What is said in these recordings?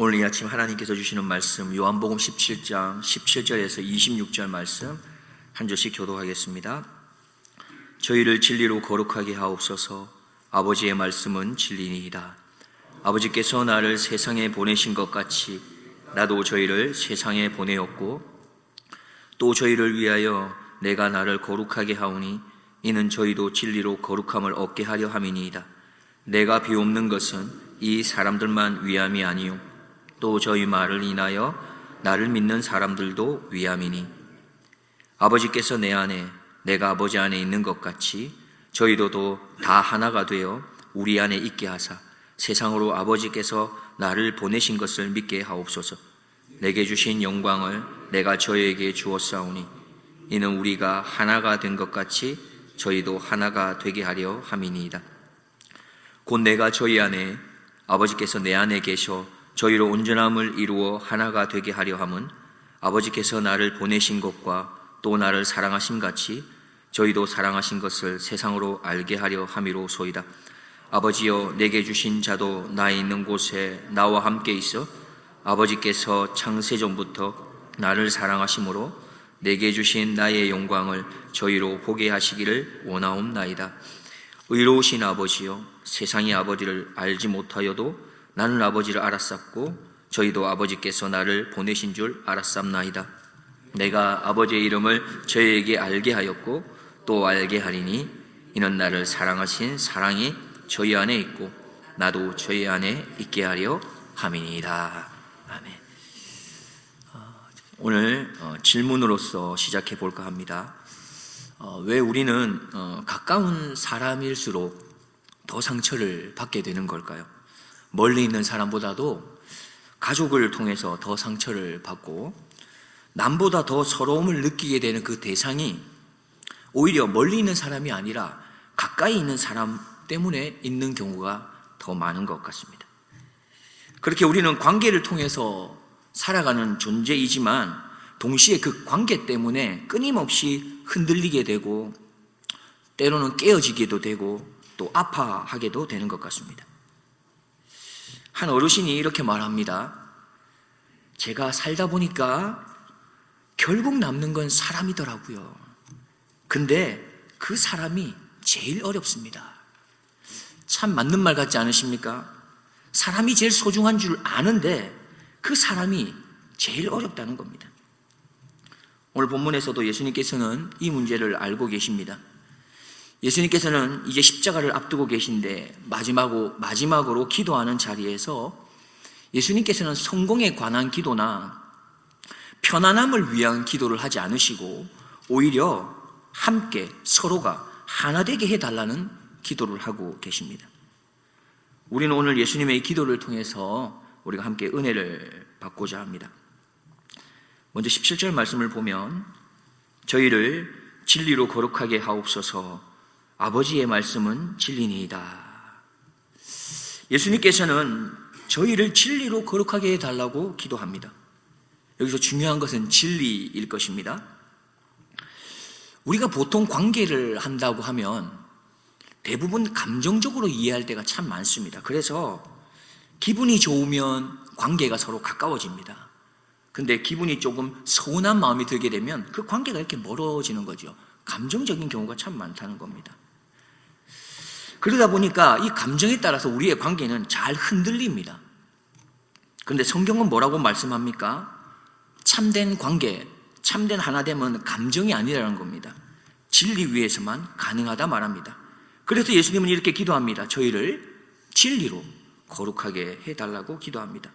오늘 이 아침 하나님께서 주시는 말씀 요한복음 17장 17절에서 26절 말씀 한 절씩 교독하겠습니다. 저희를 진리로 거룩하게 하옵소서. 아버지의 말씀은 진리니이다. 아버지께서 나를 세상에 보내신 것 같이 나도 저희를 세상에 보내었고 또 저희를 위하여 내가 나를 거룩하게 하오니 이는 저희도 진리로 거룩함을 얻게 하려 함이니이다. 내가 비옵는 것은 이 사람들만 위함이 아니요 또 저희 말을 인하여 나를 믿는 사람들도 위함이니 아버지께서 내 안에 내가 아버지 안에 있는 것 같이 저희도 다 하나가 되어 우리 안에 있게 하사 세상으로 아버지께서 나를 보내신 것을 믿게 하옵소서. 내게 주신 영광을 내가 저희에게 주었사오니 이는 우리가 하나가 된 것 같이 저희도 하나가 되게 하려 함이니이다. 곧 내가 저희 안에 아버지께서 내 안에 계셔 저희로 온전함을 이루어 하나가 되게 하려 함은 아버지께서 나를 보내신 것과 또 나를 사랑하심 같이 저희도 사랑하신 것을 세상으로 알게 하려 함이로소이다. 아버지여 내게 주신 자도 나 있는 곳에 나와 함께 있어 아버지께서 창세전부터 나를 사랑하심으로 내게 주신 나의 영광을 저희로 보게 하시기를 원하옵나이다. 의로우신 아버지여 세상이 아버지를 알지 못하여도 나는 아버지를 알았었고 저희도 아버지께서 나를 보내신 줄 알았삼나이다. 내가 아버지의 이름을 저희에게 알게 하였고 또 알게 하리니 이는 나를 사랑하신 사랑이 저희 안에 있고 나도 저희 안에 있게 하려 함이니이다. 아멘. 오늘 질문으로서 시작해 볼까 합니다. 왜 우리는 가까운 사람일수록 더 상처를 받게 되는 걸까요? 멀리 있는 사람보다도 가족을 통해서 더 상처를 받고 남보다 더 서러움을 느끼게 되는 그 대상이 오히려 멀리 있는 사람이 아니라 가까이 있는 사람 때문에 있는 경우가 더 많은 것 같습니다. 그렇게 우리는 관계를 통해서 살아가는 존재이지만 동시에 그 관계 때문에 끊임없이 흔들리게 되고 때로는 깨어지기도 되고 또 아파하게도 되는 것 같습니다. 한 어르신이 이렇게 말합니다. 제가 살다 보니까 결국 남는 건 사람이더라고요. 근데 그 사람이 제일 어렵습니다. 참 맞는 말 같지 않으십니까? 사람이 제일 소중한 줄 아는데 그 사람이 제일 어렵다는 겁니다. 오늘 본문에서도 예수님께서는 이 문제를 알고 계십니다. 예수님께서는 이제 십자가를 앞두고 계신데 마지막으로 기도하는 자리에서 예수님께서는 성공에 관한 기도나 편안함을 위한 기도를 하지 않으시고 오히려 함께 서로가 하나 되게 해달라는 기도를 하고 계십니다. 우리는 오늘 예수님의 기도를 통해서 우리가 함께 은혜를 받고자 합니다. 먼저 17절 말씀을 보면 저희를 진리로 거룩하게 하옵소서. 아버지의 말씀은 진리니이다. 예수님께서는 저희를 진리로 거룩하게 해달라고 기도합니다. 여기서 중요한 것은 진리일 것입니다. 우리가 보통 관계를 한다고 하면 대부분 감정적으로 이해할 때가 참 많습니다. 그래서 기분이 좋으면 관계가 서로 가까워집니다. 근데 기분이 조금 서운한 마음이 들게 되면 그 관계가 이렇게 멀어지는 거죠. 감정적인 경우가 참 많다는 겁니다. 그러다 보니까 이 감정에 따라서 우리의 관계는 잘 흔들립니다. 그런데 성경은 뭐라고 말씀합니까? 참된 관계, 참된 하나됨은 감정이 아니라는 겁니다. 진리 위에서만 가능하다 말합니다. 그래서 예수님은 이렇게 기도합니다. 저희를 진리로 거룩하게 해달라고 기도합니다.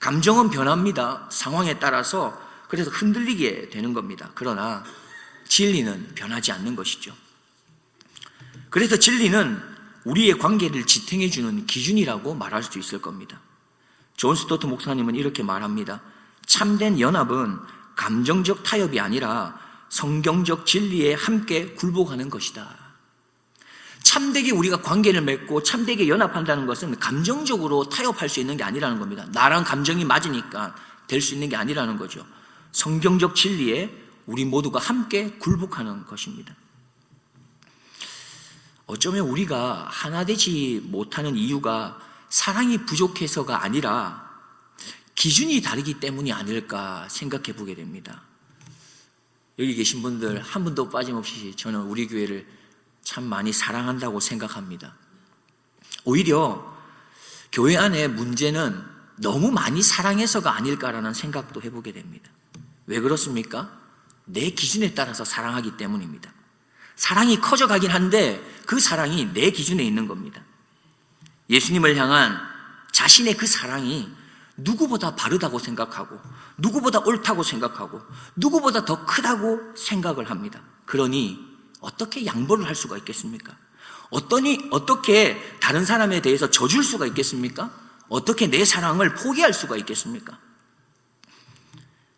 감정은 변합니다. 상황에 따라서. 그래서 흔들리게 되는 겁니다. 그러나 진리는 변하지 않는 것이죠. 그래서 진리는 우리의 관계를 지탱해주는 기준이라고 말할 수 있을 겁니다. 존 스토트 목사님은 이렇게 말합니다. 참된 연합은 감정적 타협이 아니라 성경적 진리에 함께 굴복하는 것이다. 참되게 우리가 관계를 맺고 참되게 연합한다는 것은 감정적으로 타협할 수 있는 게 아니라는 겁니다. 나랑 감정이 맞으니까 될 수 있는 게 아니라는 거죠. 성경적 진리에 우리 모두가 함께 굴복하는 것입니다. 어쩌면 우리가 하나 되지 못하는 이유가 사랑이 부족해서가 아니라 기준이 다르기 때문이 아닐까 생각해 보게 됩니다. 여기 계신 분들 한 분도 빠짐없이 저는 우리 교회를 참 많이 사랑한다고 생각합니다. 오히려 교회 안에 문제는 너무 많이 사랑해서가 아닐까라는 생각도 해보게 됩니다. 왜 그렇습니까? 내 기준에 따라서 사랑하기 때문입니다. 사랑이 커져가긴 한데 그 사랑이 내 기준에 있는 겁니다. 예수님을 향한 자신의 그 사랑이 누구보다 바르다고 생각하고 누구보다 옳다고 생각하고 누구보다 더 크다고 생각을 합니다. 그러니 어떻게 양보를 할 수가 있겠습니까? 어떻게 다른 사람에 대해서 져줄 수가 있겠습니까? 어떻게 내 사랑을 포기할 수가 있겠습니까?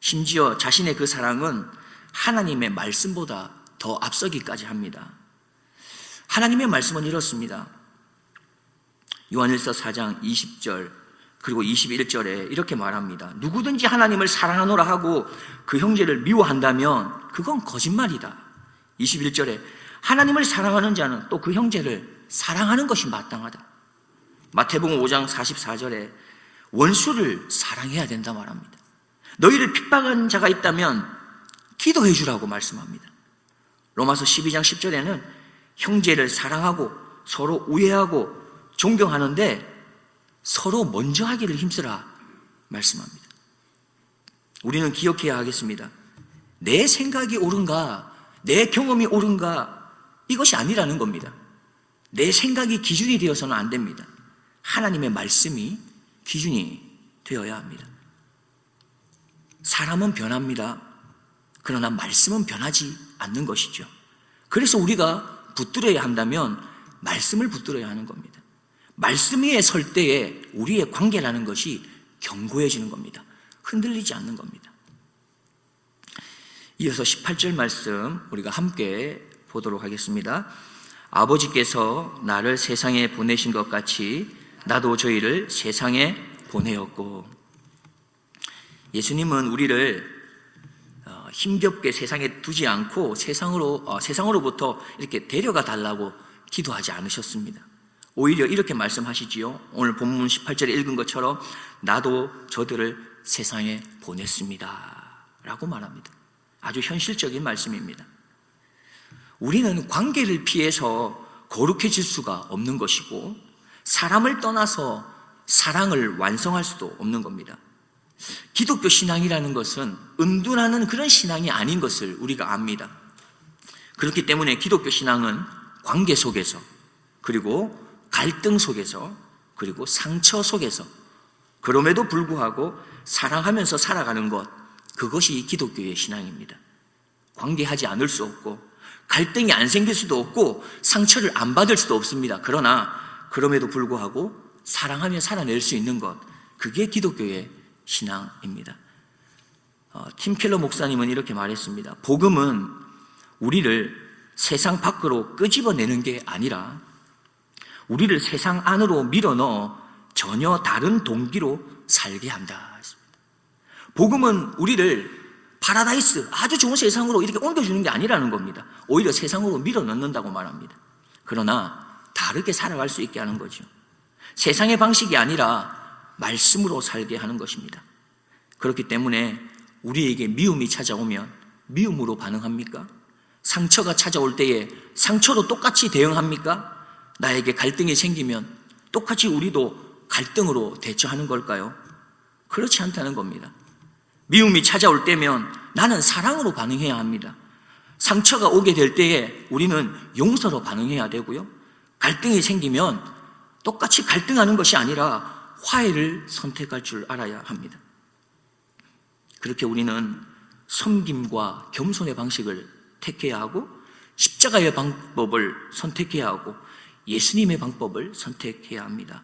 심지어 자신의 그 사랑은 하나님의 말씀보다 더 앞서기까지 합니다. 하나님의 말씀은 이렇습니다. 요한일서 4장 20절 그리고 21절에 이렇게 말합니다. 누구든지 하나님을 사랑하노라 하고 그 형제를 미워한다면 그건 거짓말이다. 21절에 하나님을 사랑하는 자는 또 그 형제를 사랑하는 것이 마땅하다. 마태복음 5장 44절에 원수를 사랑해야 된다 말합니다. 너희를 핍박하는 자가 있다면 기도해 주라고 말씀합니다. 로마서 12장 10절에는 형제를 사랑하고 서로 우애하고 존경하는데 서로 먼저 하기를 힘쓰라 말씀합니다. 우리는 기억해야 하겠습니다. 내 생각이 옳은가, 내 경험이 옳은가, 이것이 아니라는 겁니다. 내 생각이 기준이 되어서는 안 됩니다. 하나님의 말씀이 기준이 되어야 합니다. 사람은 변합니다. 그러나 말씀은 변하지 않는 것이죠. 그래서 우리가 붙들어야 한다면 말씀을 붙들어야 하는 겁니다. 말씀 위에 설 때에 우리의 관계라는 것이 견고해지는 겁니다. 흔들리지 않는 겁니다. 이어서 18절 말씀 우리가 함께 보도록 하겠습니다. 아버지께서 나를 세상에 보내신 것 같이 나도 저희를 세상에 보내었고, 예수님은 우리를 힘겹게 세상에 두지 않고 세상으로부터 이렇게 데려가 달라고 기도하지 않으셨습니다. 오히려 이렇게 말씀하시지요. 오늘 본문 18절에 읽은 것처럼 나도 저들을 세상에 보냈습니다 라고 말합니다. 아주 현실적인 말씀입니다. 우리는 관계를 피해서 거룩해질 수가 없는 것이고 사람을 떠나서 사랑을 완성할 수도 없는 겁니다. 기독교 신앙이라는 것은 은둔하는 그런 신앙이 아닌 것을 우리가 압니다. 그렇기 때문에 기독교 신앙은 관계 속에서, 그리고 갈등 속에서, 그리고 상처 속에서, 그럼에도 불구하고 사랑하면서 살아가는 것, 그것이 기독교의 신앙입니다. 관계하지 않을 수 없고 갈등이 안 생길 수도 없고 상처를 안 받을 수도 없습니다. 그러나 그럼에도 불구하고 사랑하며 살아낼 수 있는 것, 그게 기독교의 신앙입니다. 팀 켈러 목사님은 이렇게 말했습니다. 복음은 우리를 세상 밖으로 끄집어내는 게 아니라 우리를 세상 안으로 밀어넣어 전혀 다른 동기로 살게 한다. 복음은 우리를 파라다이스, 아주 좋은 세상으로 이렇게 옮겨주는 게 아니라는 겁니다. 오히려 세상으로 밀어넣는다고 말합니다. 그러나 다르게 살아갈 수 있게 하는 거죠. 세상의 방식이 아니라 말씀으로 살게 하는 것입니다. 그렇기 때문에 우리에게 미움이 찾아오면 미움으로 반응합니까? 상처가 찾아올 때에 상처로 똑같이 대응합니까? 나에게 갈등이 생기면 똑같이 우리도 갈등으로 대처하는 걸까요? 그렇지 않다는 겁니다. 미움이 찾아올 때면 나는 사랑으로 반응해야 합니다. 상처가 오게 될 때에 우리는 용서로 반응해야 되고요. 갈등이 생기면 똑같이 갈등하는 것이 아니라 화해를 선택할 줄 알아야 합니다. 그렇게 우리는 섬김과 겸손의 방식을 택해야 하고 십자가의 방법을 선택해야 하고 예수님의 방법을 선택해야 합니다.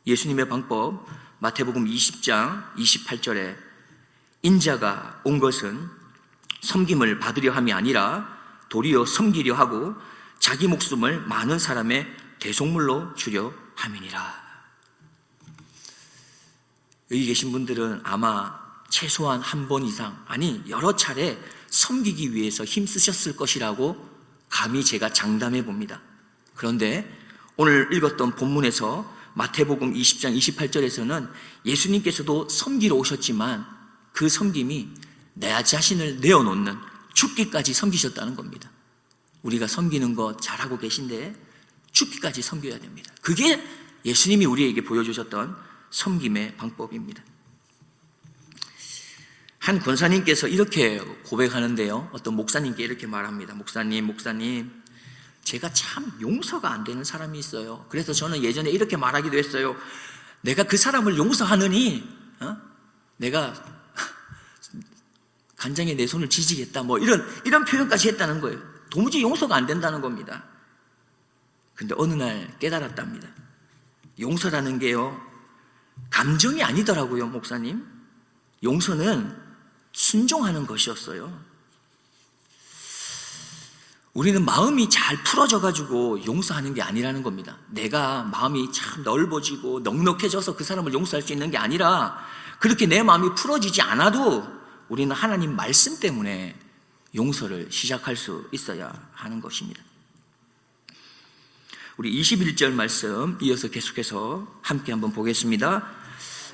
예수님의 방법, 마태복음 20장 28절에 인자가 온 것은 섬김을 받으려 함이 아니라 도리어 섬기려 하고 자기 목숨을 많은 사람의 대속물로 주려 함이니라. 여기 계신 분들은 아마 최소한 한 번 이상, 아니 여러 차례 섬기기 위해서 힘쓰셨을 것이라고 감히 제가 장담해 봅니다. 그런데 오늘 읽었던 본문에서 마태복음 20장 28절에서는 예수님께서도 섬기러 오셨지만 그 섬김이 내 자신을 내어놓는 죽기까지 섬기셨다는 겁니다. 우리가 섬기는 거 잘하고 계신데 죽기까지 섬겨야 됩니다. 그게 예수님이 우리에게 보여주셨던 섬김의 방법입니다. 한 권사님께서 이렇게 고백하는데요. 어떤 목사님께 이렇게 말합니다. 목사님, 제가 참 용서가 안 되는 사람이 있어요. 그래서 저는 예전에 이렇게 말하기도 했어요. 내가 그 사람을 용서하느니 내가 간장에 내 손을 지지겠다, 뭐 이런 표현까지 했다는 거예요. 도무지 용서가 안 된다는 겁니다. 근데 어느 날 깨달았답니다. 용서라는 게요, 감정이 아니더라고요, 목사님. 용서는 순종하는 것이었어요. 우리는 마음이 잘 풀어져가지고 용서하는 게 아니라는 겁니다. 내가 마음이 참 넓어지고 넉넉해져서 그 사람을 용서할 수 있는 게 아니라, 그렇게 내 마음이 풀어지지 않아도 우리는 하나님 말씀 때문에 용서를 시작할 수 있어야 하는 것입니다. 우리 21절 말씀 이어서 계속해서 함께 한번 보겠습니다.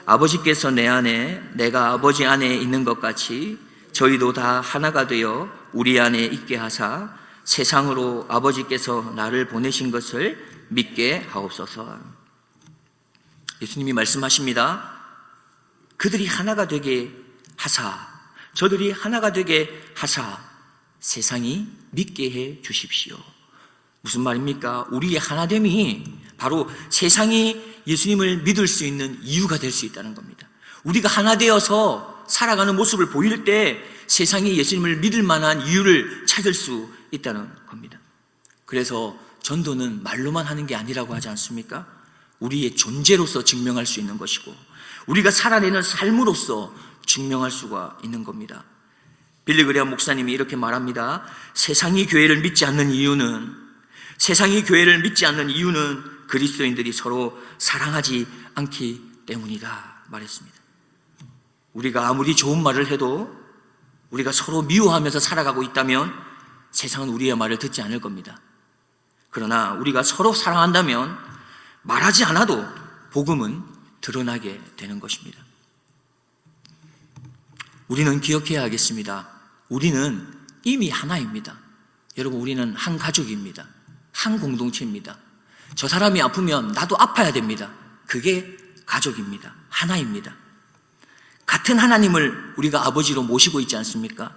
아버지께서 내 안에, 내가 아버지 안에 있는 것 같이 저희도 다 하나가 되어 우리 안에 있게 하사 세상으로 아버지께서 나를 보내신 것을 믿게 하옵소서. 예수님이 말씀하십니다. 그들이 하나가 되게 하사, 저들이 하나가 되게 하사 세상이 믿게 해 주십시오. 무슨 말입니까? 우리의 하나됨이 바로 세상이 예수님을 믿을 수 있는 이유가 될 수 있다는 겁니다. 우리가 하나 되어서 살아가는 모습을 보일 때 세상이 예수님을 믿을 만한 이유를 찾을 수 있다는 겁니다. 그래서 전도는 말로만 하는 게 아니라고 하지 않습니까? 우리의 존재로서 증명할 수 있는 것이고 우리가 살아내는 삶으로서 증명할 수가 있는 겁니다. 빌리 그레이엄 목사님이 이렇게 말합니다. 세상이 교회를 믿지 않는 이유는 그리스도인들이 서로 사랑하지 않기 때문이다 말했습니다. 우리가 아무리 좋은 말을 해도 우리가 서로 미워하면서 살아가고 있다면 세상은 우리의 말을 듣지 않을 겁니다. 그러나 우리가 서로 사랑한다면 말하지 않아도 복음은 드러나게 되는 것입니다. 우리는 기억해야 하겠습니다. 우리는 이미 하나입니다. 여러분, 우리는 한 가족입니다. 한 공동체입니다. 저 사람이 아프면 나도 아파야 됩니다. 그게 가족입니다. 하나입니다. 같은 하나님을 우리가 아버지로 모시고 있지 않습니까?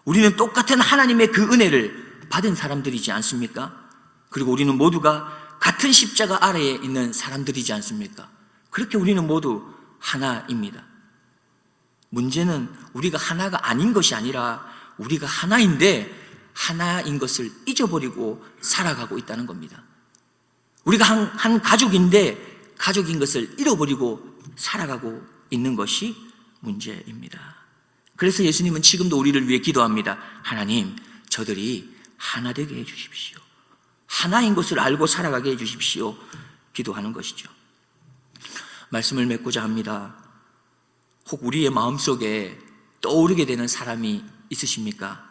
우리는 똑같은 하나님의 그 은혜를 받은 사람들이지 않습니까? 그리고 우리는 모두가 같은 십자가 아래에 있는 사람들이지 않습니까? 그렇게 우리는 모두 하나입니다. 문제는 우리가 하나가 아닌 것이 아니라 우리가 하나인데 하나인 것을 잊어버리고 살아가고 있다는 겁니다. 우리가 한 가족인데 가족인 것을 잃어버리고 살아가고 있는 것이 문제입니다. 그래서 예수님은 지금도 우리를 위해 기도합니다. 하나님, 저들이 하나 되게 해 주십시오. 하나인 것을 알고 살아가게 해 주십시오. 기도하는 것이죠. 말씀을 맺고자 합니다. 혹 우리의 마음속에 떠오르게 되는 사람이 있으십니까?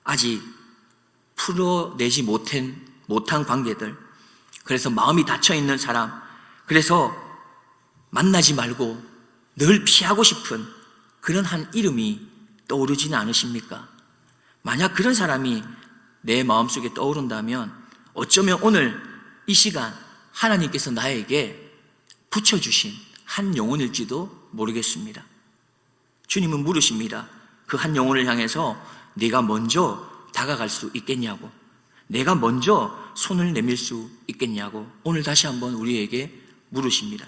아직 풀어내지 못한 관계들, 그래서 마음이 닫혀있는 사람, 그래서 만나지 말고 늘 피하고 싶은 그런 한 이름이 떠오르지는 않으십니까? 만약 그런 사람이 내 마음속에 떠오른다면 어쩌면 오늘 이 시간 하나님께서 나에게 붙여주신 한 영혼일지도 모르겠습니다. 주님은 물으십니다. 그 한 영혼을 향해서 네가 먼저 다가갈 수 있겠냐고, 내가 먼저 손을 내밀 수 있겠냐고 오늘 다시 한번 우리에게 물으십니다.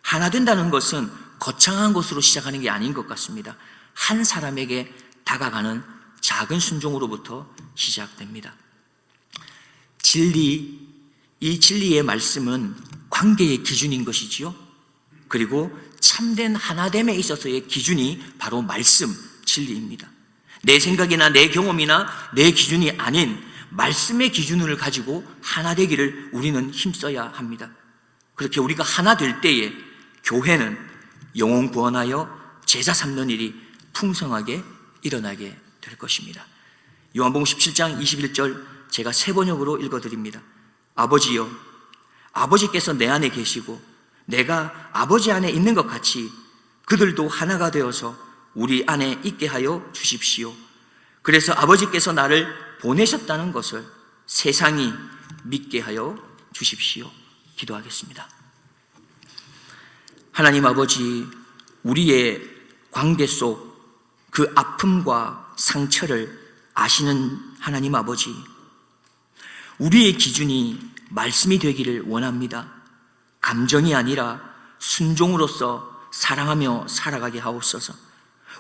하나 된다는 것은 거창한 것으로 시작하는 게 아닌 것 같습니다. 한 사람에게 다가가는 작은 순종으로부터 시작됩니다. 이 진리의 말씀은 관계의 기준인 것이지요. 그리고 참된 하나됨에 있어서의 기준이 바로 말씀, 진리입니다. 내 생각이나 내 경험이나 내 기준이 아닌 말씀의 기준을 가지고 하나 되기를 우리는 힘써야 합니다. 그렇게 우리가 하나 될 때에 교회는 영혼 구원하여 제자 삼는 일이 풍성하게 일어나게 될 것입니다. 요한복음 17장 21절 제가 세 번역으로 읽어드립니다. 아버지여, 아버지께서 내 안에 계시고 내가 아버지 안에 있는 것 같이 그들도 하나가 되어서 우리 안에 있게 하여 주십시오. 그래서 아버지께서 나를 보내셨다는 것을 세상이 믿게 하여 주십시오. 기도하겠습니다. 하나님 아버지, 우리의 관계 속 그 아픔과 상처를 아시는 하나님 아버지, 우리의 기준이 말씀이 되기를 원합니다. 감정이 아니라 순종으로서 사랑하며 살아가게 하옵소서.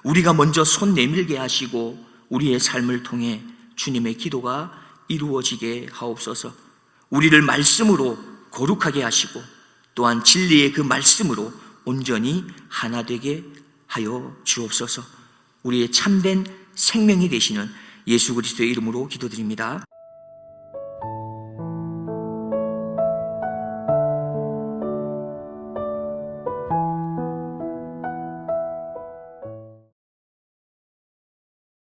우리가 먼저 손 내밀게 하시고 우리의 삶을 통해 주님의 기도가 이루어지게 하옵소서. 우리를 말씀으로 거룩하게 하시고 또한 진리의 그 말씀으로 온전히 하나 되게 하여 주옵소서. 우리의 참된 생명이 되시는 예수 그리스도의 이름으로 기도드립니다.